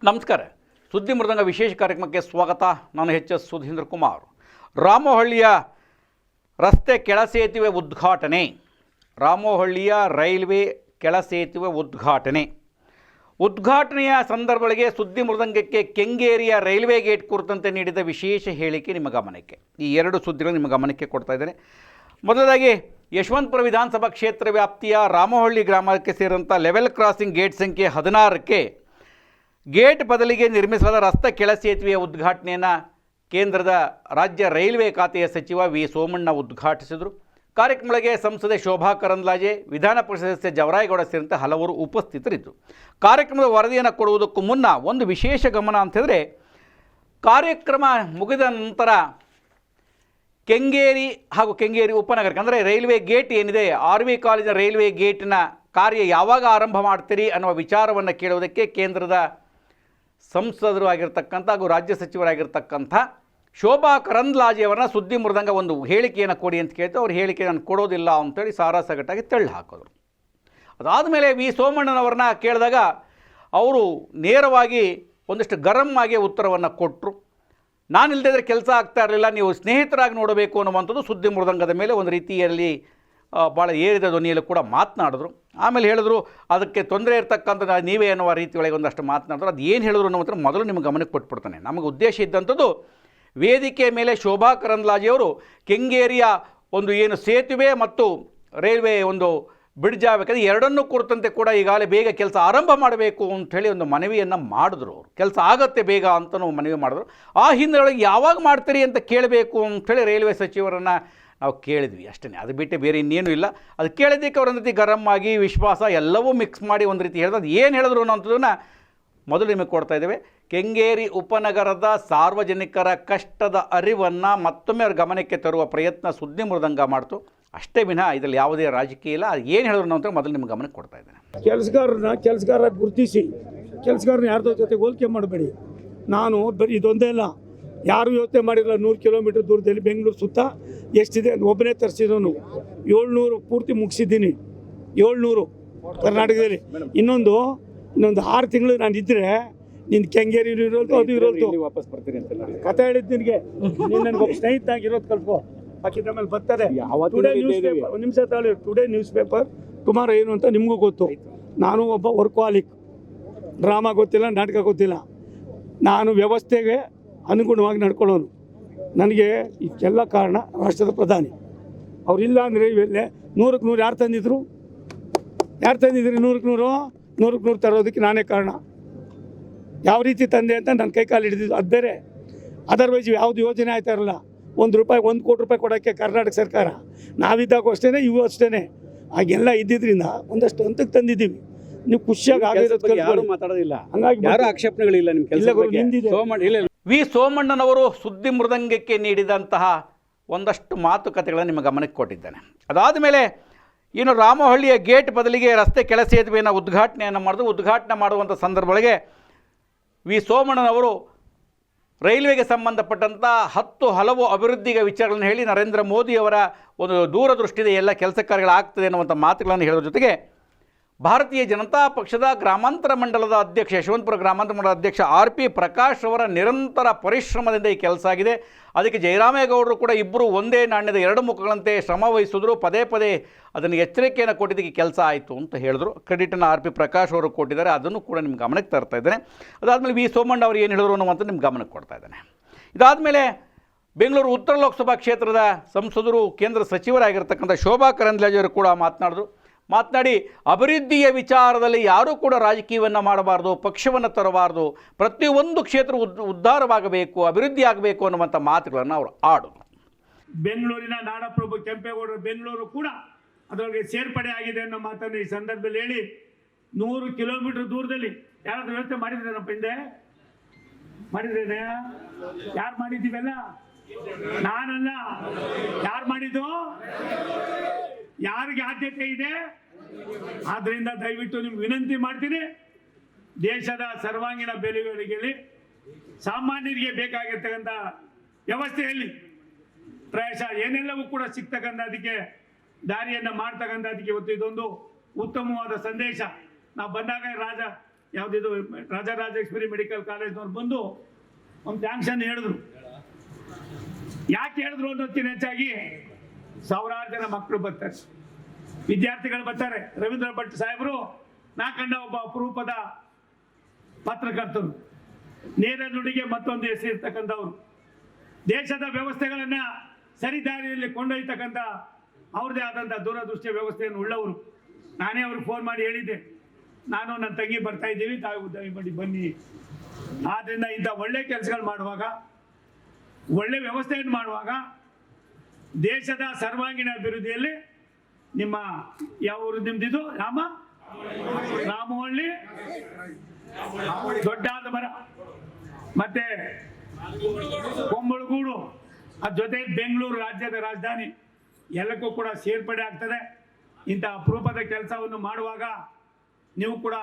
ನಮಸ್ಕಾರ. ಸುದ್ದಿ ಮೃದಂಗ ವಿಶೇಷ ಕಾರ್ಯಕ್ರಮಕ್ಕೆ ಸ್ವಾಗತ. ನಾನು ಎಚ್.ಎಸ್. ಸುಧೀಂದ್ರ ಕುಮಾರ್. ರಾಮೋಹಳ್ಳಿಯ ರಸ್ತೆ ಕೆಳಸೇತುವೆ ಉದ್ಘಾಟನೆ. ರಾಮೋಹಳ್ಳಿಯ ರೈಲ್ವೆ ಕೆಳಸೇತುವೆ ಉದ್ಘಾಟನೆಯ ಸಂದರ್ಭಗಳಿಗೆ ಸುದ್ದಿ ಮೃದಂಗಕ್ಕೆ ಕೆಂಗೇರಿಯ ರೈಲ್ವೆ ಗೇಟ್ ಕುರಿತಂತೆ ನೀಡಿದ ವಿಶೇಷ ಹೇಳಿಕೆ ನಿಮ್ಮ ಗಮನಕ್ಕೆ. ಈ ಎರಡು ಸುದ್ದಿಗಳು ನಿಮ್ಮ ಗಮನಕ್ಕೆ ಕೊಡ್ತಾ ಇದ್ದೇನೆ. ಮೊದಲಾಗಿ ಯಶವಂತಪುರ ವಿಧಾನಸಭಾ ಕ್ಷೇತ್ರ ವ್ಯಾಪ್ತಿಯ ರಾಮೋಹಳ್ಳಿ ಗ್ರಾಮಕ್ಕೆ ಸೇರಿದಂಥ ಲೆವೆಲ್ ಕ್ರಾಸಿಂಗ್ ಗೇಟ್ ಸಂಖ್ಯೆ 16ಕ್ಕೆ ಗೇಟ್ ಬದಲಿಗೆ ನಿರ್ಮಿಸಲಾದ ರಸ್ತೆ ಕೆಳಸೇತುವೆಯ ಉದ್ಘಾಟನೆಯನ್ನು ಕೇಂದ್ರದ ರಾಜ್ಯ ರೈಲ್ವೆ ಖಾತೆಯ ಸಚಿವ ವಿ ಸೋಮಣ್ಣ ಉದ್ಘಾಟಿಸಿದರು. ಕಾರ್ಯಕ್ರಮಗಳಿಗೆ ಸಂಸದೆ ಶೋಭಾ ಕರಂದ್ಲಾಜೆ, ವಿಧಾನ ಪರಿಷತ್ ಸದಸ್ಯ ಜವರಾಯಗೌಡ ಸೇರಿದಂತೆ ಹಲವರು ಉಪಸ್ಥಿತರಿದ್ದರು. ಕಾರ್ಯಕ್ರಮದ ವರದಿಯನ್ನು ಕೊಡುವುದಕ್ಕೂ ಮುನ್ನ ಒಂದು ವಿಶೇಷ ಗಮನ ಅಂತಂದರೆ, ಕಾರ್ಯಕ್ರಮ ಮುಗಿದ ನಂತರ ಕೆಂಗೇರಿ ಹಾಗೂ ಕೆಂಗೇರಿ ಉಪನಗರಕ್ಕೆ ಅಂದರೆ ರೈಲ್ವೆ ಗೇಟ್ ಏನಿದೆ, RV ಕಾಲೇಜಿನ ರೈಲ್ವೆ ಗೇಟಿನ ಕಾರ್ಯ ಯಾವಾಗ ಆರಂಭ ಮಾಡ್ತೀರಿ ಅನ್ನುವ ವಿಚಾರವನ್ನು ಕೇಳುವುದಕ್ಕೆ ಕೇಂದ್ರದ ಸಂಸದರು ಆಗಿರ್ತಕ್ಕಂಥ ಹಾಗೂ ರಾಜ್ಯ ಸಚಿವರಾಗಿರ್ತಕ್ಕಂಥ ಶೋಭಾ ಕರಂದ್ಲಾಜೆಯವರನ್ನ ಸುದ್ದಿ ಮೃದಂಗ ಒಂದು ಹೇಳಿಕೆಯನ್ನು ಕೊಡಿ ಅಂತ ಕೇಳ್ತು. ಅವ್ರ ಹೇಳಿಕೆ ನಾನು ಕೊಡೋದಿಲ್ಲ ಅಂತೇಳಿ ಸಾರಾಸಗಟ್ಟಾಗಿ ತಳ್ಳಿ ಹಾಕೋದು. ಅದಾದ ಮೇಲೆ ವಿ ಸೋಮಣ್ಣನವ್ರನ್ನ ಕೇಳಿದಾಗ ಅವರು ನೇರವಾಗಿ ಒಂದಿಷ್ಟು ಗರಂ ಆಗಿ ಉತ್ತರವನ್ನು ಕೊಟ್ಟರು. ನಾನಿಲ್ಲದಿದ್ದರೆ ಕೆಲಸ ಆಗ್ತಾ ಇರಲಿಲ್ಲ, ನೀವು ಸ್ನೇಹಿತರಾಗಿ ನೋಡಬೇಕು ಅನ್ನುವಂಥದ್ದು ಸುದ್ದಿ ಮೃದಂಗದ ಮೇಲೆ ಒಂದು ರೀತಿಯಲ್ಲಿ ಭಾಳ ಏರಿದ ಧ್ವನಿಯಲ್ಲೂ ಕೂಡ ಮಾತನಾಡಿದ್ರು. ಆಮೇಲೆ ಹೇಳಿದ್ರು ಅದಕ್ಕೆ ತೊಂದರೆ ಇರ್ತಕ್ಕಂಥ ನೀವೇ ಅನ್ನುವ ರೀತಿ ಒಳಗೆ ಒಂದಷ್ಟು ಮಾತನಾಡಿದ್ರು. ಅದು ಏನು ಹೇಳಿದ್ರು ಅನ್ನೋ ಮೊದಲು ನಿಮಗೆ ಗಮನಕ್ಕೆ ಕೊಟ್ಬಿಡ್ತಾನೆ. ನಮಗೆ ಉದ್ದೇಶ ಇದ್ದಂಥದ್ದು ವೇದಿಕೆ ಮೇಲೆ ಶೋಭಾ ಕರಂದ್ಲಾಜೆಯವರು ಕೆಂಗೇರಿಯ ಒಂದು ಏನು ಸೇತುವೆ ಮತ್ತು ರೈಲ್ವೆ ಒಂದು ಬ್ರಿಡ್ಜ್ ಆಗಬೇಕಾದ್ರೆ ಎರಡನ್ನೂ ಕುರಿತಂತೆ ಕೂಡ ಈಗಾಗಲೇ ಬೇಗ ಕೆಲಸ ಆರಂಭ ಮಾಡಬೇಕು ಅಂಥೇಳಿ ಒಂದು ಮನವಿಯನ್ನು ಮಾಡಿದ್ರು. ಅವರು ಕೆಲಸ ಆಗತ್ತೆ ಬೇಗ ಅಂತಲೂ ಮನವಿ ಮಾಡಿದ್ರು. ಆ ಹಿನ್ನೆಲೆಯೊಳಗೆ ಯಾವಾಗ ಮಾಡ್ತೀರಿ ಅಂತ ಕೇಳಬೇಕು ಅಂಥೇಳಿ ರೈಲ್ವೆ ಸಚಿವರನ್ನು ನಾವು ಕೇಳಿದ್ವಿ ಅಷ್ಟೇ. ಅದು ಬಿಟ್ಟು ಬೇರೆ ಇನ್ನೇನು ಇಲ್ಲ. ಅದು ಕೇಳಿದ್ದಕ್ಕೆ ಅವ್ರ ಒಂದು ರೀತಿ ಗರಂ ಆಗಿ ವಿಶ್ವಾಸ ಎಲ್ಲವೂ ಮಿಕ್ಸ್ ಮಾಡಿ ಒಂದು ರೀತಿ ಹೇಳಿದ್ರು. ಅದು ಏನು ಹೇಳಿದ್ರು ಅನ್ನೋಂಥದ್ದನ್ನು ಮೊದಲು ನಿಮಗೆ ಕೊಡ್ತಾ ಇದ್ದೇವೆ. ಕೆಂಗೇರಿ ಉಪನಗರದ ಸಾರ್ವಜನಿಕರ ಕಷ್ಟದ ಅರಿವನ್ನು ಮತ್ತೊಮ್ಮೆ ಅವ್ರ ಗಮನಕ್ಕೆ ತರುವ ಪ್ರಯತ್ನ ಸುದ್ದಿ ಮೃದಂಗ ಮಾಡ್ತು ಅಷ್ಟೇ ವಿನಃ ಇದರಲ್ಲಿ ಯಾವುದೇ ರಾಜಕೀಯ ಇಲ್ಲ. ಅದು ಏನು ಹೇಳಿದ್ರು ಅಂತ ಮೊದಲು ನಿಮ್ಗೆ ಗಮನಕ್ಕೆ ಕೊಡ್ತಾ ಇದ್ದೇನೆ. ಕೆಲಸಗಾರ ಗುರುತಿಸಿ ಕೆಲಸಗಾರನ ಯಾರ್ದೋ ಜೊತೆ ಹೋಲಿಕೆ ಮಾಡಬೇಡಿ. ನಾನು ಬರೀ ಇದೊಂದೇ ಇಲ್ಲ, ಯಾರು ಯೋಚನೆ ಮಾಡಿರಲ್ಲ. 100 ಕಿಲೋಮೀಟರ್ ದೂರದಲ್ಲಿ ಬೆಂಗಳೂರು ಸುತ್ತ ಎಷ್ಟಿದೆ ಅಂತ ಒಬ್ಬನೇ ತರಿಸಿದವನು. 700 ಪೂರ್ತಿ ಮುಗಿಸಿದ್ದೀನಿ. 700 ಕರ್ನಾಟಕದಲ್ಲಿ. ಇನ್ನೊಂದು 6 ತಿಂಗಳು ನಾನು ಇದ್ದರೆ ನಿನ್ನ ಕೆಂಗೇರಿ ಇರೋದು ಅದು ಇರೋದು ವಾಪಸ್ ಬರ್ತೀನಿ ಅಂತ ಕತೆ ಹೇಳಿದ್ದು ನಿನಗೆ. ನೀನು ನನಗೊಬ್ಬ ಸ್ನೇಹಿತನಾಗಿರೋದು ಕಲ್ಪೋ. ಹಾಕಿದ ಮೇಲೆ ಬರ್ತದೆ. ಒಂದು ನಿಮಿಷ ತಾಳಿ. ಟುಡೇ ನ್ಯೂಸ್ ಪೇಪರ್ ಟುಮಾರೋ ಏನು ಅಂತ ನಿಮಗೂ ಗೊತ್ತು. ನಾನು ಒಬ್ಬ ವರ್ಕ್ವಾಲಿಕ್. ಡ್ರಾಮಾ ಗೊತ್ತಿಲ್ಲ, ನಾಟಕ ಗೊತ್ತಿಲ್ಲ. ನಾನು ವ್ಯವಸ್ಥೆಗೆ ಅನುಗುಣವಾಗಿ ನಡ್ಕೊಳ್ಳೋನು. ನನಗೆ ಇದಕ್ಕೆಲ್ಲ ಕಾರಣ ರಾಷ್ಟ್ರದ ಪ್ರಧಾನಿ. ಅವರಿಲ್ಲ ಅಂದರೆ ಇವೆಲ್ಲೇ 100ಕ್ಕೆ 100 ಯಾರು ತಂದಿದ್ರಿ? 100ಕ್ಕೆ 100 ತರೋದಕ್ಕೆ ನಾನೇ ಕಾರಣ. ಯಾವ ರೀತಿ ತಂದೆ ಅಂತ ನನ್ನ ಕೈ ಕಾಲು ಹಿಡಿದಿದ್ದು ಅದು ಬೇರೆ. ಅದರ್ವೈಸ್ ಯಾವುದು ಯೋಜನೆ ಆಯ್ತಾ ಇರಲ್ಲ. ₹1 1 ಕೋಟಿ ರೂಪಾಯಿ ಕೊಡೋಕ್ಕೆ ಕರ್ನಾಟಕ ಸರ್ಕಾರ ನಾವಿದ್ದಾಗ ಅಷ್ಟೇ, ಇವು ಅಷ್ಟೇ. ಹಾಗೆಲ್ಲ ಇದ್ದಿದ್ದರಿಂದ ಒಂದಷ್ಟು ಹಂತಕ್ಕೆ ತಂದಿದ್ದೀವಿ. ನೀವು ಖುಷಿಯಾಗಿ ಆಗಿರೋದು ಯಾರು ಮಾತಾಡೋದಿಲ್ಲ, ಹಂಗಾಗಿ ಯಾರು ಆಕ್ಷೇಪಣೆಗಳಿಲ್ಲ. ನಿಮ್ಮ ಕೆಲಸ ವಿ ಸೋಮಣ್ಣನವರು ಸುದ್ದಿ ಮೃದಂಗಕ್ಕೆ ನೀಡಿದಂತಹ ಒಂದಷ್ಟು ಮಾತುಕತೆಗಳನ್ನು ನಿಮ್ಮ ಗಮನಕ್ಕೆ ಕೊಟ್ಟಿದ್ದೇನೆ. ಅದಾದ ಮೇಲೆ ಇನ್ನು ರಾಮೋಹಳ್ಳಿಯ ಗೇಟ್ ಬದಲಿಗೆ ರಸ್ತೆ ಕೆಳಸೇತುವೆಯನ್ನು ಉದ್ಘಾಟನೆಯನ್ನು ಮಾಡಿದ್ರು. ಉದ್ಘಾಟನೆ ಮಾಡುವಂಥ ಸಂದರ್ಭಗಳಿಗೆ ವಿ ಸೋಮಣ್ಣನವರು ರೈಲ್ವೆಗೆ ಸಂಬಂಧಪಟ್ಟಂಥ ಹಲವು ಅಭಿವೃದ್ಧಿಗೆ ವಿಚಾರಗಳನ್ನು ಹೇಳಿ ನರೇಂದ್ರ ಮೋದಿಯವರ ಒಂದು ದೂರದೃಷ್ಟಿದೆ ಎಲ್ಲ ಕೆಲಸ ಕಾರ್ಯಗಳಾಗ್ತದೆ ಅನ್ನುವಂಥ ಮಾತುಗಳನ್ನು ಹೇಳೋದ್ರ ಜೊತೆಗೆ ಭಾರತೀಯ ಜನತಾ ಪಕ್ಷದ ಗ್ರಾಮಾಂತರ ಮಂಡಲದ ಅಧ್ಯಕ್ಷ, ಯಶವಂತಪುರ ಗ್ರಾಮಾಂತರ ಮಂಡಲದ ಅಧ್ಯಕ್ಷ RP ಪ್ರಕಾಶ್ ಅವರ ನಿರಂತರ ಪರಿಶ್ರಮದಿಂದ ಈ ಕೆಲಸ ಆಗಿದೆ. ಅದಕ್ಕೆ ಜಯರಾಮೇಗೌಡರು ಕೂಡ ಇಬ್ಬರು ಒಂದೇ ನಾಣ್ಯದ 2 ಮುಖಗಳಂತೆ ಶ್ರಮ ವಹಿಸಿದ್ರು. ಪದೇ ಅದನ್ನು ಎಚ್ಚರಿಕೆಯನ್ನು ಕೊಟ್ಟಿದ್ದಕ್ಕೆ ಕೆಲಸ ಆಯಿತು ಅಂತ ಹೇಳಿದ್ರು. ಕ್ರೆಡಿಟನ್ನು RP ಪ್ರಕಾಶ್ ಅವರು ಕೊಟ್ಟಿದ್ದಾರೆ. ಅದನ್ನು ಕೂಡ ನಿಮ್ಮ ಗಮನಕ್ಕೆ ತರ್ತಾ ಇದ್ದೇನೆ. ಅದಾದಮೇಲೆ ವಿ ಸೋಮಣ್ಣ ಅವರು ಏನು ಹೇಳಿದ್ರು ಅನ್ನುವಂಥ ನಿಮ್ಮ ಗಮನಕ್ಕೆ ಕೊಡ್ತಾ ಇದ್ದೇನೆ. ಇದಾದಮೇಲೆ ಬೆಂಗಳೂರು ಉತ್ತರ ಲೋಕಸಭಾ ಕ್ಷೇತ್ರದ ಸಂಸದರು, ಕೇಂದ್ರ ಸಚಿವರಾಗಿರ್ತಕ್ಕಂಥ ಶೋಭಾ ಕರಂದ್ಲಾಜೆಯವರು ಕೂಡ ಮಾತನಾಡಿ ಅಭಿವೃದ್ಧಿಯ ವಿಚಾರದಲ್ಲಿ ಯಾರೂ ಕೂಡ ರಾಜಕೀಯವನ್ನು ಮಾಡಬಾರ್ದು, ಪಕ್ಷವನ್ನು ತರಬಾರ್ದು, ಪ್ರತಿಯೊಂದು ಕ್ಷೇತ್ರ ಉದ್ಧಾರವಾಗಬೇಕು, ಅಭಿವೃದ್ಧಿ ಆಗಬೇಕು ಅನ್ನುವಂಥ ಮಾತುಗಳನ್ನು ಅವರು ಆಡಿದ್ರು. ಬೆಂಗಳೂರಿನ ನಾಡಪ್ರಭು ಕೆಂಪೇಗೌಡರ ಬೆಂಗಳೂರು ಕೂಡ ಅದರೊಳಗೆ ಸೇರ್ಪಡೆ ಆಗಿದೆ ಅನ್ನೋ ಮಾತನ್ನು ಈ ಸಂದರ್ಭದಲ್ಲಿ ಹೇಳಿ, 100 ಕಿಲೋಮೀಟರ್ ದೂರದಲ್ಲಿ ಯಾರಾದ್ರೂ ವ್ಯವಸ್ಥೆ ಮಾಡಿದ್ರೇನಪ್ಪ? ಹಿಂದೆ ಮಾಡಿದ್ರೇನೆ? ಯಾರು ಮಾಡಿದ್ದೀವಲ್ಲ? ನಾನಲ್ಲ. ಯಾರು ಮಾಡಿದ್ದು? ಯಾರಿಗೆ ಆದ್ಯತೆ ಇದೆ? ಆದ್ದರಿಂದ ದಯವಿಟ್ಟು ನಿಮ್ಗೆ ವಿನಂತಿ ಮಾಡ್ತೀನಿ, ದೇಶದ ಸರ್ವಾಂಗೀಣ ಬೆಳವಣಿಗೆಯಲ್ಲಿ ಸಾಮಾನ್ಯರಿಗೆ ಬೇಕಾಗಿರ್ತಕ್ಕಂಥ ವ್ಯವಸ್ಥೆಯಲ್ಲಿ ಪ್ರಾಯಶಃ ಏನೆಲ್ಲವೂ ಕೂಡ ಸಿಗ್ತಕ್ಕಂಥದಕ್ಕೆ ದಾರಿಯನ್ನು ಮಾಡ್ತಕ್ಕಂಥದಕ್ಕೆ ಇವತ್ತು ಇದೊಂದು ಉತ್ತಮವಾದ ಸಂದೇಶ. ನಾವು ಬಂದಾಗ ಯಾವುದಿದು ರಾಜರಾಜೇಶ್ವರಿ ಮೆಡಿಕಲ್ ಕಾಲೇಜ್ನವ್ರು ಬಂದು ಒಂದು ಸ್ಯಾಂಕ್ಷನ್ ಹೇಳಿದ್ರು. ಯಾಕೆ ಹೇಳಿದ್ರು ಅನ್ನೋದಕ್ಕಿಂತ ಹೆಚ್ಚಾಗಿ ಸಾವಿರಾರು ಜನ ಮಕ್ಕಳು ಬರ್ತಾರೆ, ವಿದ್ಯಾರ್ಥಿಗಳು ಬರ್ತಾರೆ. ರವೀಂದ್ರ ಭಟ್ ಸಾಹೇಬರು ನಾ ಕಂಡ ಒಬ್ಬ ಅಪರೂಪದ ಪತ್ರಕರ್ತರು, ನೇರ ನುಡಿಗೆ ಮತ್ತೊಂದು ಹೆಸರಿರ್ತಕ್ಕಂಥವ್ರು, ದೇಶದ ವ್ಯವಸ್ಥೆಗಳನ್ನ ಸರಿದಾರಿಯಲ್ಲಿ ಕೊಂಡೊಯ್ತಕ್ಕಂಥ ಅವ್ರದ್ದೇ ಆದಂಥ ದೂರದೃಷ್ಟಿಯ ವ್ಯವಸ್ಥೆಯನ್ನು ಉಳ್ಳವರು. ನಾನೇ ಅವ್ರಿಗೆ ಫೋನ್ ಮಾಡಿ ಹೇಳಿದ್ದೆ, ನಾನು ನನ್ನ ತಂಗಿ ಬರ್ತಾ ಇದ್ದೀವಿ, ತಾವು ದಯಮಾಡಿ ಬನ್ನಿ. ಆದ್ರಿಂದ ಇಂಥ ಒಳ್ಳೆ ಕೆಲಸಗಳು ಮಾಡುವಾಗ, ಒಳ್ಳೆ ವ್ಯವಸ್ಥೆಯನ್ನು ಮಾಡುವಾಗ ದೇಶದ ಸರ್ವಾಂಗೀಣ ಅಭಿವೃದ್ಧಿಯಲ್ಲಿ ನಿಮ್ಮ ಯಾವ ಊರು ನಿಮ್ದಿದು? ರಾಮಹಳ್ಳಿ ದೊಡ್ಡಾದ ಮರ ಮತ್ತೆ ಕೊಂಬಳಗೂಡು, ಅದ್ರ ಜೊತೆ ಬೆಂಗಳೂರು ರಾಜ್ಯದ ರಾಜಧಾನಿ ಎಲ್ಲಕ್ಕೂ ಕೂಡ ಸೇರ್ಪಡೆ ಆಗ್ತದೆ. ಇಂಥ ಅಪರೂಪದ ಕೆಲಸವನ್ನು ಮಾಡುವಾಗ ನೀವು ಕೂಡ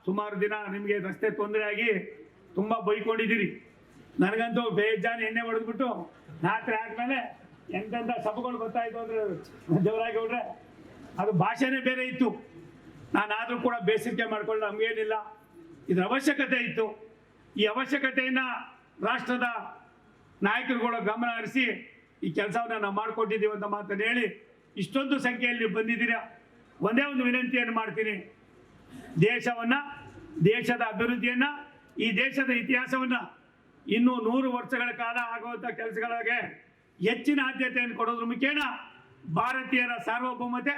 ಸುಮಾರು ದಿನ ನಿಮಗೆ ರಸ್ತೆ ತೊಂದರೆ ಆಗಿ ತುಂಬ ಬೈಕೊಂಡಿದ್ದೀರಿ. ನನಗಂತೂ ಬೇಜಾನ್ ಎಣ್ಣೆ ಹೊಡೆದ್ಬಿಟ್ಟು ರಾತ್ರಿ ಆದ್ಮೇಲೆ ಎಂತೆಂಥ ಸಭೆಗಳು ಬರ್ತಾಯಿತ್ತು ಅಂದರೆ ದೇವರಾಗೌಡ್ರೆ, ಅದು ಭಾಷೆನೇ ಬೇರೆ ಇತ್ತು. ನಾನಾದರೂ ಕೂಡ ಬೇಸಿಗೆ ಮಾಡ್ಕೊಂಡು ನಮಗೇನಿಲ್ಲ, ಇದರ ಅವಶ್ಯಕತೆ ಇತ್ತು. ಈ ಅವಶ್ಯಕತೆಯನ್ನು ರಾಷ್ಟ್ರದ ನಾಯಕರುಗಳ ಗಮನ ಹರಿಸಿ ಈ ಕೆಲಸವನ್ನು ನಾವು ಮಾಡಿಕೊಟ್ಟಿದ್ದೀವಿ ಅಂತ ಮಾತನ್ನು ಹೇಳಿ ಇಷ್ಟೊಂದು ಸಂಖ್ಯೆಯಲ್ಲಿ ಬಂದಿದ್ದೀರಾ. ಒಂದೇ ಒಂದು ವಿನಂತಿಯನ್ನು ಮಾಡ್ತೀನಿ, ದೇಶವನ್ನು, ದೇಶದ ಅಭಿವೃದ್ಧಿಯನ್ನು, ಈ ದೇಶದ ಇತಿಹಾಸವನ್ನು ಇನ್ನೂ 100 ವರ್ಷಗಳ ಕಾಲ ಆಗುವಂಥ ಕೆಲಸಗಳಿಗೆ ಹೆಚ್ಚಿನ ಆದ್ಯತೆಯನ್ನು ಕೊಡೋದ್ರ ಮುಖೇನ ಭಾರತೀಯರ ಸಾರ್ವಭೌಮತೆ,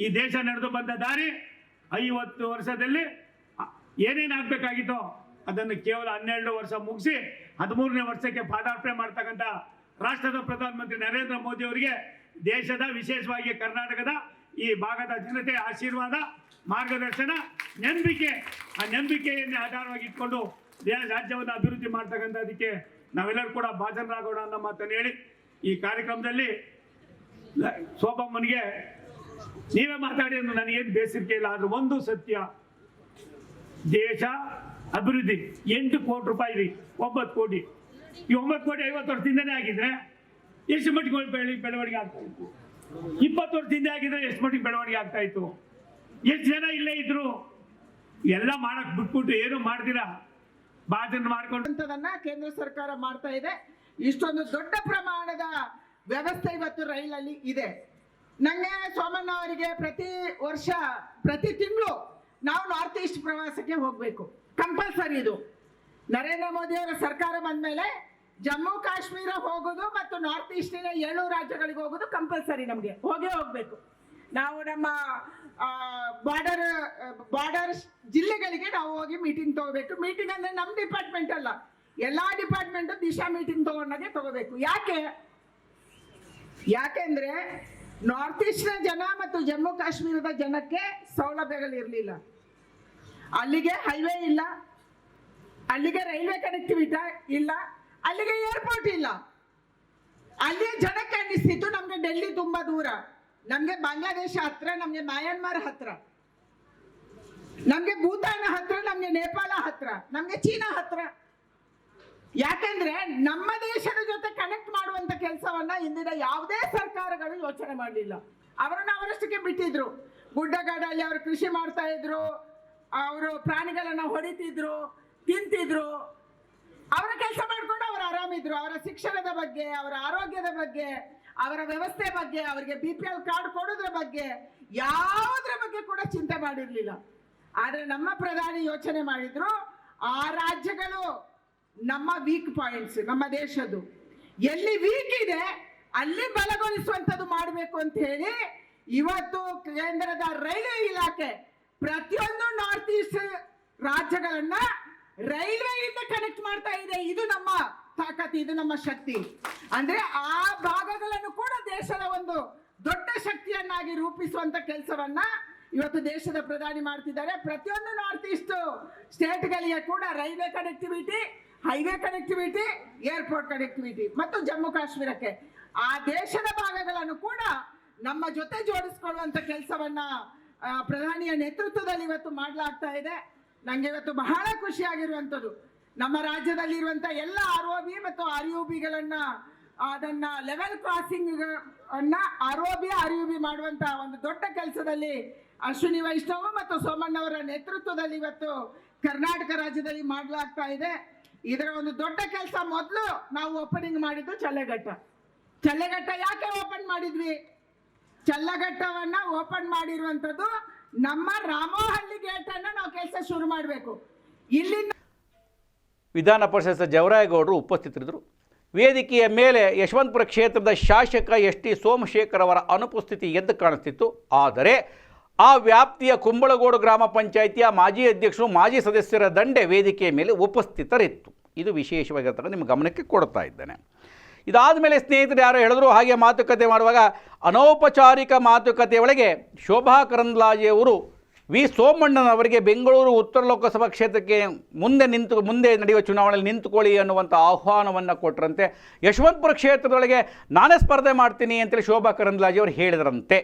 ಈ ದೇಶ ನಡೆದು ಬಂದ ದಾರಿ 50 ವರ್ಷದಲ್ಲಿ ಏನೇನಾಗಬೇಕಾಗಿತ್ತೋ ಅದನ್ನು ಕೇವಲ 12 ವರ್ಷ ಮುಗಿಸಿ 13ನೇ ವರ್ಷಕ್ಕೆ ಪಾದಾರ್ಪಣೆ ಮಾಡ್ತಕ್ಕಂಥ ರಾಷ್ಟ್ರದ ಪ್ರಧಾನಮಂತ್ರಿ ನರೇಂದ್ರ ಮೋದಿ ಅವರಿಗೆ ದೇಶದ, ವಿಶೇಷವಾಗಿ ಕರ್ನಾಟಕದ ಈ ಭಾಗದ ಜನತೆ ಆಶೀರ್ವಾದ, ಮಾರ್ಗದರ್ಶನ, ನಂಬಿಕೆ, ಆ ನಂಬಿಕೆಯನ್ನು ಆಧಾರವಾಗಿ ಇಟ್ಕೊಂಡು ರಾಜ್ಯವನ್ನು ಅಭಿವೃದ್ಧಿ ಮಾಡ್ತಕ್ಕಂಥದಕ್ಕೆ ನಾವೆಲ್ಲರೂ ಕೂಡ ಭಾಜನರಾಗೋಣ ಅನ್ನೋ ಮಾತನ್ನು ಹೇಳಿ ಈ ಕಾರ್ಯಕ್ರಮದಲ್ಲಿ ಶೋಭಮ್ಮನಿಗೆ ನೀವೇ ಮಾತಾಡಿ ಅಂದ್ರೆ ನನಗೇನು ಬೇಸರಿಕೆ ಇಲ್ಲ. ಆದ್ರೆ ಒಂದು ಸತ್ಯ, ದೇಶ ಅಭಿವೃದ್ಧಿ 8 ಕೋಟಿ ರೂಪಾಯಿ ರೀ, 9 ಕೋಟಿ. ಈ 9 ಕೋಟಿ 50 ವರ್ಷದಿಂದನೇ ಆಗಿದ್ರೆ ಎಷ್ಟು ಮಟ್ಟಿಗೆ ಬೆಳವಣಿಗೆ ಆಗ್ತಾ ಇತ್ತು? 20 ವರ್ಷದಿಂದ ಆಗಿದ್ರೆ ಎಷ್ಟು ಮಟ್ಟಿಗೆ ಬೆಳವಣಿಗೆ ಆಗ್ತಾ ಇತ್ತು? ಎಷ್ಟು ಜನ ಇಲ್ಲೇ ಇದ್ರು? ಎಲ್ಲ ಮಾಡಕ್ ಬಿಟ್ಬಿಟ್ಟು ಏನು ಮಾಡ್ತೀರಾ, ಬಾಜನ್ ಮಾಡ್ಕೊಂಡಂತದನ್ನ ಕೇಂದ್ರ ಸರ್ಕಾರ ಮಾಡ್ತಾ ಇದೆ. ಇಷ್ಟೊಂದು ದೊಡ್ಡ ಪ್ರಮಾಣದ ವ್ಯವಸ್ಥೆ ಇವತ್ತು ರೈಲಲ್ಲಿ ಇದೆ. ನಂಗೆ ಸೋಮಣ್ಣ ಅವರಿಗೆ ಪ್ರತಿ ವರ್ಷ, ಪ್ರತಿ ತಿಂಗಳು ನಾವು ನಾರ್ತ್ ಈಸ್ಟ್ ಪ್ರವಾಸಕ್ಕೆ ಹೋಗಬೇಕು, ಕಂಪಲ್ಸರಿ. ಇದು ನರೇಂದ್ರ ಮೋದಿ ಅವರ ಸರ್ಕಾರ ಬಂದ್ಮೇಲೆ ಜಮ್ಮು ಕಾಶ್ಮೀರ ಹೋಗೋದು ಮತ್ತು ನಾರ್ತ್ ಈಸ್ಟಿನ 7 ರಾಜ್ಯಗಳಿಗೆ ಹೋಗೋದು ಕಂಪಲ್ಸರಿ, ನಮಗೆ ಹೋಗಬೇಕು. ನಾವು ನಮ್ಮ ಬಾರ್ಡರ್ ಜಿಲ್ಲೆಗಳಿಗೆ ನಾವು ಹೋಗಿ ಮೀಟಿಂಗ್ ತಗೋಬೇಕು. ಮೀಟಿಂಗ್ ಅಂದ್ರೆ ನಮ್ಮ ಡಿಪಾರ್ಟ್ಮೆಂಟ್ ಅಲ್ಲ, ಎಲ್ಲಾ ಡಿಪಾರ್ಟ್ಮೆಂಟ್ ದಿಶಾ ಮೀಟಿಂಗ್ ತಗೊಂಡಾಗೆ ತಗೋಬೇಕು. ಯಾಕೆಂದ್ರೆ ನಾರ್ತ್ ಈಸ್ಟ್ನ ಜನ ಮತ್ತು ಜಮ್ಮು ಕಾಶ್ಮೀರದ ಜನಕ್ಕೆ ಸೌಲಭ್ಯಗಳಿರಲಿಲ್ಲ. ಅಲ್ಲಿಗೆ ಹೈವೇ ಇಲ್ಲ, ಅಲ್ಲಿಗೆ ರೈಲ್ವೆ ಕನೆಕ್ಟಿವಿಟಿ ಇಲ್ಲ, ಅಲ್ಲಿಗೆ ಏರ್ಪೋರ್ಟ್ ಇಲ್ಲ. ಅಲ್ಲಿಯ ಜನಕ್ಕೆ ಅನ್ನಿಸ್ತಿತ್ತು ನಮ್ಗೆ ಡೆಲ್ಲಿ ತುಂಬಾ ದೂರ, ನಮ್ಗೆ ಬಾಂಗ್ಲಾದೇಶ ಹತ್ರ, ನಮ್ಗೆ ಮಯನ್ಮಾರ್ ಹತ್ರ, ನಮ್ಗೆ ಭೂತಾನ್ ಹತ್ರ, ನಮ್ಗೆ ನೇಪಾಳ ಹತ್ರ, ನಮ್ಗೆ ಚೀನಾ ಹತ್ರ. ಯಾಕೆಂದ್ರೆ ನಮ್ಮ ದೇಶದ ಜೊತೆ ಕನೆಕ್ಟ್ ಮಾಡುವಂತ ಕೆಲಸವನ್ನ ಇಂದಿನ ಯಾವುದೇ ಸರ್ಕಾರಗಳು ಯೋಚನೆ ಮಾಡಲಿಲ್ಲ. ಅವರನ್ನ ಅವರಷ್ಟಕ್ಕೆ ಬಿಟ್ಟಿದ್ರು. ಗುಡ್ಡಗಾಡಲ್ಲಿ ಅವರು ಕೃಷಿ ಮಾಡ್ತಾ ಇದ್ರು, ಅವರು ಪ್ರಾಣಿಗಳನ್ನ ಹೊಡಿತಿದ್ರು, ತಿಂತಿದ್ರು, ಅವರ ಕೆಲಸ ಮಾಡ್ಕೊಂಡು ಅವರು ಆರಾಮಿದ್ರು. ಅವರ ಶಿಕ್ಷಣದ ಬಗ್ಗೆ, ಅವರ ಆರೋಗ್ಯದ ಬಗ್ಗೆ, ಅವರ ವ್ಯವಸ್ಥೆ ಬಗ್ಗೆ, ಅವರಿಗೆ BPL ಕಾರ್ಡ್ ಕೊಡೋದ್ರ ಬಗ್ಗೆ, ಯಾವುದ್ರ ಬಗ್ಗೆ ಕೂಡ ಚಿಂತೆ ಮಾಡಿರ್ಲಿಲ್ಲ. ಆದ್ರೆ ನಮ್ಮ ಪ್ರಧಾನಿ ಯೋಚನೆ ಮಾಡಿದ್ರು, ಆ ರಾಜ್ಯಗಳು ನಮ್ಮ ವೀಕ್ ಪಾಯಿಂಟ್ಸ್, ನಮ್ಮ ದೇಶದ್ದು ಎಲ್ಲಿ ವೀಕ್ ಇದೆ ಅಲ್ಲಿ ಬಲಗೊಳಿಸುವಂಥದ್ದು ಮಾಡಬೇಕು ಅಂತ ಹೇಳಿ ಇವತ್ತು ಕೇಂದ್ರದ ರೈಲ್ವೆ ಇಲಾಖೆ ಪ್ರತಿಯೊಂದು ನಾರ್ತ್ ಈಸ್ಟ್ ರಾಜ್ಯಗಳನ್ನ ರೈಲ್ವೆಯಿಂದ ಕನೆಕ್ಟ್ ಮಾಡ್ತಾ ಇದೆ. ಇದು ನಮ್ಮ ತಾಕತ್ತು, ಇದು ನಮ್ಮ ಶಕ್ತಿ. ಅಂದ್ರೆ ಆ ಭಾಗಗಳನ್ನು ಕೂಡ ದೇಶದ ಒಂದು ದೊಡ್ಡ ಶಕ್ತಿಯನ್ನಾಗಿ ರೂಪಿಸುವಂತ ಕೆಲಸವನ್ನ ಇವತ್ತು ದೇಶದ ಪ್ರಧಾನಿ ಮಾಡ್ತಿದ್ದಾರೆ. ಪ್ರತಿಯೊಂದು ನಾರ್ತ್ ಈಸ್ಟ್ ಸ್ಟೇಟ್ಗಳಿಗೆ ಕೂಡ railway connectivity, highway connectivity, airport connectivity ಮತ್ತು ಜಮ್ಮು ಕಾಶ್ಮೀರಕ್ಕೆ ಆ ದೇಶದ ಭಾಗಗಳನ್ನು ಕೂಡ ನಮ್ಮ ಜೊತೆ ಜೋಡಿಸ್ಕೊಳ್ಳುವಂತ ಕೆಲಸವನ್ನ ಪ್ರಧಾನಿಯ ನೇತೃತ್ವದಲ್ಲಿ ಇವತ್ತು ಮಾಡಲಾಗ್ತಾ ಇದೆ. ನಂಗೆ ಇವತ್ತು ಬಹಳ ಖುಷಿಯಾಗಿರುವಂಥದ್ದು, ನಮ್ಮ ರಾಜ್ಯದಲ್ಲಿರುವಂಥ ಎಲ್ಲ ROB ಮತ್ತು RUBಗಳನ್ನ ಅದನ್ನ ಲೆವೆಲ್ ಕ್ರಾಸಿಂಗ್ ಅನ್ನ ROB ಮಾಡುವಂತ ಒಂದು ದೊಡ್ಡ ಕೆಲಸದಲ್ಲಿ ಅಶ್ವಿನಿ ವೈಷ್ಣವ್ ಮತ್ತು ಸೋಮಣ್ಣ ಅವರ ನೇತೃತ್ವದಲ್ಲಿ ಇವತ್ತು ಕರ್ನಾಟಕ ರಾಜ್ಯದಲ್ಲಿ ಮಾಡಲಾಗ್ತಾ ಇದೆ. ಇದರ ಒಂದು ದೊಡ್ಡ ಕೆಲಸ ಮೊದಲು ನಾವು ಓಪನಿಂಗ್ ಮಾಡಿದ್ದು ಚಲ್ಲೆಘಟ್ಟ ಯಾಕೆ ಓಪನ್ ಮಾಡಿದ್ವಿ? ಚಲ್ಲಘಟ್ಟವನ್ನ ಓಪನ್ ಮಾಡಿರುವಂತದ್ದು ನಮ್ಮ ರಾಮೋಹಳ್ಳಿ ಗೇಟ್ ಅನ್ನ ನಾವು ಕೆಲಸ ಶುರು ಮಾಡಬೇಕು. ಇಲ್ಲಿಂದ ವಿಧಾನ ಪರಿಷತ್ ಜವರಾಯಗೌಡರು ಉಪಸ್ಥಿತರಿದ್ದರು. ವೇದಿಕೆಯ ಮೇಲೆ ಯಶವಂತಪುರ ಕ್ಷೇತ್ರದ ಶಾಸಕ ಎಸ್.ಟಿ. ಸೋಮಶೇಖರ್ ಅವರ ಅನುಪಸ್ಥಿತಿ ಎದ್ದು ಕಾಣಿಸ್ತಿತ್ತು. ಆದರೆ ಆ ವ್ಯಾಪ್ತಿಯ ಕುಂಬಳಗೋಡು ಗ್ರಾಮ ಪಂಚಾಯಿತಿಯ ಮಾಜಿ ಅಧ್ಯಕ್ಷರು, ಮಾಜಿ ಸದಸ್ಯರ ದಂಡೆ ವೇದಿಕೆಯ ಮೇಲೆ ಉಪಸ್ಥಿತರಿತ್ತು. ಇದು ವಿಶೇಷವಾಗಿರ್ತಕ್ಕಂಥ ನಿಮ್ಮ ಗಮನಕ್ಕೆ ಕೊಡ್ತಾ ಇದ್ದೇನೆ. ಇದಾದ ಮೇಲೆ ಸ್ನೇಹಿತರು ಯಾರೋ ಹೇಳಿದ್ರು, ಹಾಗೆ ಮಾತುಕತೆ ಮಾಡುವಾಗ ಅನೌಪಚಾರಿಕ ಮಾತುಕತೆ ಒಳಗೆ ಶೋಭಾ ಕರಂದ್ಲಾಜೆಯವರು ವಿ ಸೋಮಣ್ಣನವರಿಗೆ ಬೆಂಗಳೂರು ಉತ್ತರ ಲೋಕಸಭಾ ಕ್ಷೇತ್ರಕ್ಕೆ ಮುಂದೆ ನಡೆಯುವ ಚುನಾವಣೆಯಲ್ಲಿ ನಿಂತುಕೊಳ್ಳಿ ಅನ್ನುವಂಥ ಆಹ್ವಾನವನ್ನು ಕೊಟ್ಟರಂತೆ. ಯಶವಂತಪುರ ಕ್ಷೇತ್ರದೊಳಗೆ ನಾನೇ ಸ್ಪರ್ಧೆ ಮಾಡ್ತೀನಿ ಅಂತೇಳಿ ಶೋಭಾ ಕರಂದ್ಲಾಜೆಯವರು ಹೇಳಿದರಂತೆ.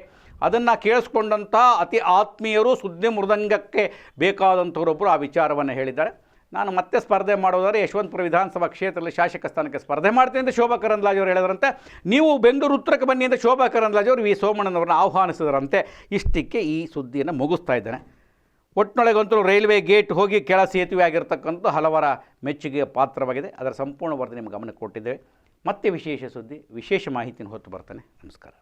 ಅದನ್ನು ಕೇಳಿಸ್ಕೊಂಡಂಥ ಅತಿ ಆತ್ಮೀಯರು, ಸುದ್ದಿ ಮೃದಂಗಕ್ಕೆ ಬೇಕಾದಂಥವರೊಬ್ಬರು ಆ ವಿಚಾರವನ್ನು ಹೇಳಿದ್ದಾರೆ. ನಾನು ಮತ್ತೆ ಸ್ಪರ್ಧೆ ಮಾಡೋದಾದರೆ ಯಶವಂತಪುರ ವಿಧಾನಸಭಾ ಕ್ಷೇತ್ರದಲ್ಲಿ ಶಾಸಕ ಸ್ಥಾನಕ್ಕೆ ಸ್ಪರ್ಧೆ ಮಾಡ್ತೀನಿ ಅಂತ ಶೋಭಾ ಕರಂದ್ಲಾಜೆಯವರು ಹೇಳಿದರಂತೆ. ನೀವು ಬೆಂಗಳೂರು ಉತ್ತರಕ್ಕೆ ಬನ್ನಿ ಅಂತ ಶೋಭಾ ಕರಂದ್ಲಾಜೆಯವರು ವಿ ಸೋಮಣ್ಣನವ್ರನ್ನ ಆಹ್ವಾನಿಸಿದರಂತೆ. ಇಷ್ಟಕ್ಕೆ ಈ ಸುದ್ದಿಯನ್ನು ಮುಗಿಸ್ತಾ ಇದ್ದೇನೆ. ಒಟ್ಟಿನೊಳಗಂತೂ ರೈಲ್ವೆ ಗೇಟ್ ಹೋಗಿ ಕೆಳ ಸೇತುವೆ ಆಗಿರ್ತಕ್ಕಂಥ ಹಲವರ ಮೆಚ್ಚುಗೆಯ ಪಾತ್ರವಾಗಿದೆ. ಅದರ ಸಂಪೂರ್ಣ ವರದಿ ನಿಮ್ಮ ಗಮನಕ್ಕೆ ಕೊಟ್ಟಿದ್ದೇವೆ. ಮತ್ತೆ ವಿಶೇಷ ಸುದ್ದಿ, ವಿಶೇಷ ಮಾಹಿತಿಯನ್ನು ಹೊತ್ತು ಬರ್ತೇನೆ. ನಮಸ್ಕಾರ.